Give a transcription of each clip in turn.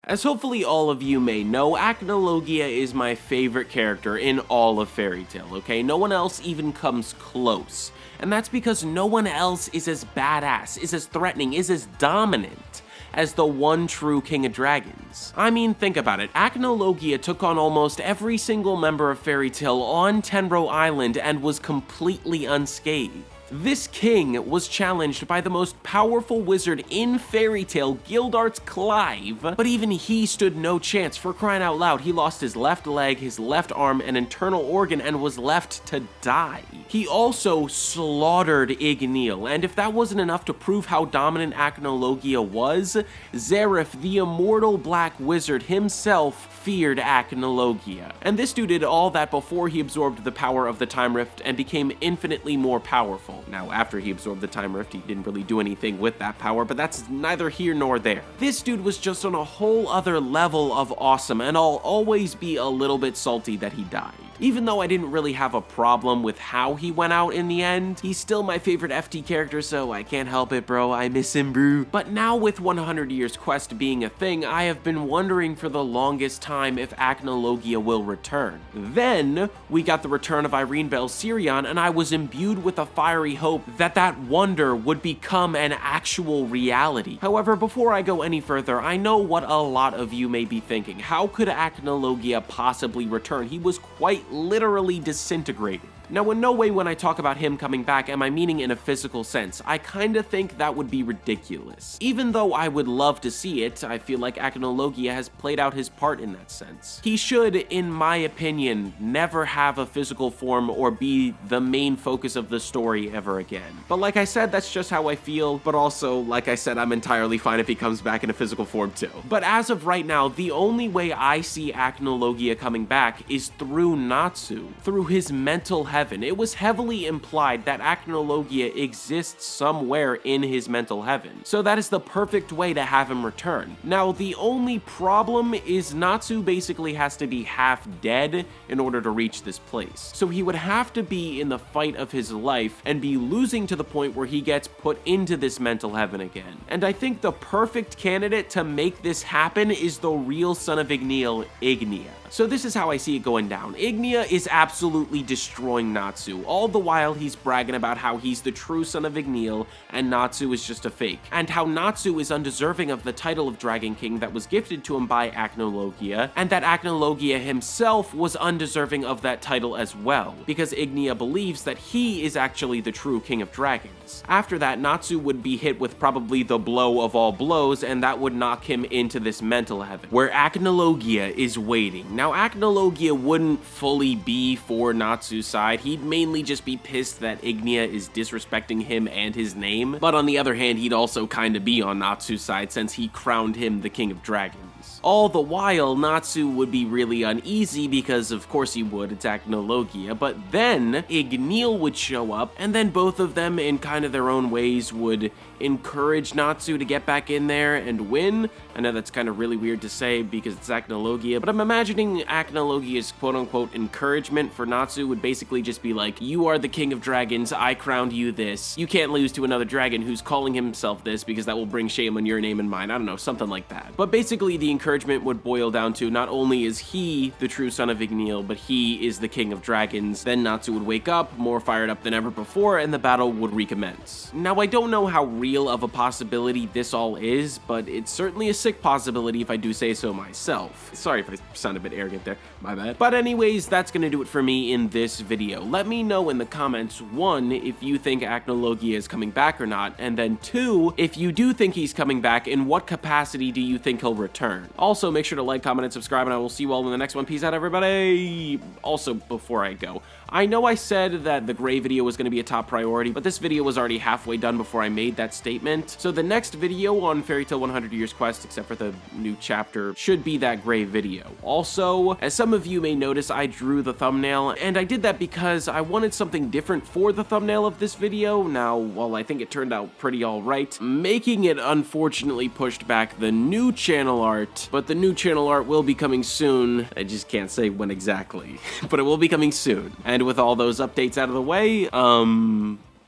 As hopefully all of you may know, Acnologia is my favorite character in all of Fairy Tail, okay? No one else even comes close. And that's because no one else is as badass, is as threatening, is as dominant as the one true King of Dragons. I mean, think about it. Acnologia took on almost every single member of Fairy Tail on Tenro Island and was completely unscathed. This king was challenged by the most powerful wizard in Fairy Tail, Gildarts Clive, but even he stood no chance. For crying out loud, he lost his left leg, his left arm, an internal organ, and was left to die. He also slaughtered Igneel, and if that wasn't enough to prove how dominant Acnologia was, Zareth, the immortal black wizard himself, feared Acnologia. And this dude did all that before he absorbed the power of the Time Rift and became infinitely more powerful. Now, after he absorbed the Time Rift, he didn't really do anything with that power, but that's neither here nor there. This dude was just on a whole other level of awesome, and I'll always be a little bit salty that he died. Even though I didn't really have a problem with how he went out in the end, he's still my favorite FT character, so I can't help it, bro. I miss him, bro. But now with 100 Years Quest being a thing, I have been wondering for the longest time if Acnologia will return. Then, we got the return of Irene Belsirion, and I was imbued with a fiery hope that that wonder would become an actual reality. However, before I go any further, I know what a lot of you may be thinking. How could Acnologia possibly return? He was quite literally disintegrated. Now, in no way when I talk about him coming back am I meaning in a physical sense. I kinda think that would be ridiculous. Even though I would love to see it, I feel like Acnologia has played out his part in that sense. He should, in my opinion, never have a physical form or be the main focus of the story ever again. But like I said, that's just how I feel, but also, like I said, I'm entirely fine if he comes back in a physical form too. But as of right now, the only way I see Acnologia coming back is through Natsu, through his mental heaven. It was heavily implied that Acnologia exists somewhere in his mental heaven, so that is the perfect way to have him return. Now, the only problem is Natsu basically has to be half dead in order to reach this place. So he would have to be in the fight of his life and be losing to the point where he gets put into this mental heaven again. And I think the perfect candidate to make this happen is the real son of Igneel, Ignia. So this is how I see it going down. Ignia is absolutely destroying Natsu, all the while he's bragging about how he's the true son of Igneel and Natsu is just a fake, and how Natsu is undeserving of the title of Dragon King that was gifted to him by Acnologia, and that Acnologia himself was undeserving of that title as well, because Ignia believes that he is actually the true King of Dragons. After that, Natsu would be hit with probably the blow of all blows, and that would knock him into this mental heaven, where Acnologia is waiting. Now, Acnologia wouldn't fully be for Natsu's side. He'd mainly just be pissed that Ignia is disrespecting him and his name. But on the other hand, he'd also kinda be on Natsu's side since he crowned him the King of Dragons. All the while, Natsu would be really uneasy because of course he would, it's Acnologia, but then Igneel would show up, and then both of them in kind of their own ways would encourage Natsu to get back in there and win. I know that's kind of really weird to say because it's Acnologia, but I'm imagining Acnologia's quote-unquote encouragement for Natsu would basically just be like, you are the King of Dragons, I crowned you this. You can't lose to another dragon who's calling himself this because that will bring shame on your name and mine. I don't know, something like that. But basically the encouragement would boil down to not only is he the true son of Igneel, but he is the King of Dragons. Then Natsu would wake up, more fired up than ever before, and the battle would recommence. Now, I don't know how real of a possibility this all is, but it's certainly a sick possibility if I do say so myself. Sorry if I sound a bit arrogant there, my bad. But anyways, that's gonna do it for me in this video. Let me know in the comments, 1, if you think Acnologia is coming back or not, and then 2, if you do think he's coming back, in what capacity do you think he'll return? Also, make sure to like, comment, and subscribe, and I will see you all in the next one. Peace out, everybody! Also, before I go, I know I said that the Gray video was going to be a top priority, but this video was already halfway done before I made that statement. So the next video on Fairy Tail 100 Years Quest, except for the new chapter, should be that Gray video. Also, as some of you may notice, I drew the thumbnail, and I did that because I wanted something different for the thumbnail of this video. Now, while I think it turned out pretty alright, making it unfortunately pushed back the new channel art, but the new channel art will be coming soon. I just can't say when exactly, but it will be coming soon. And with all those updates out of the way,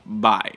bye.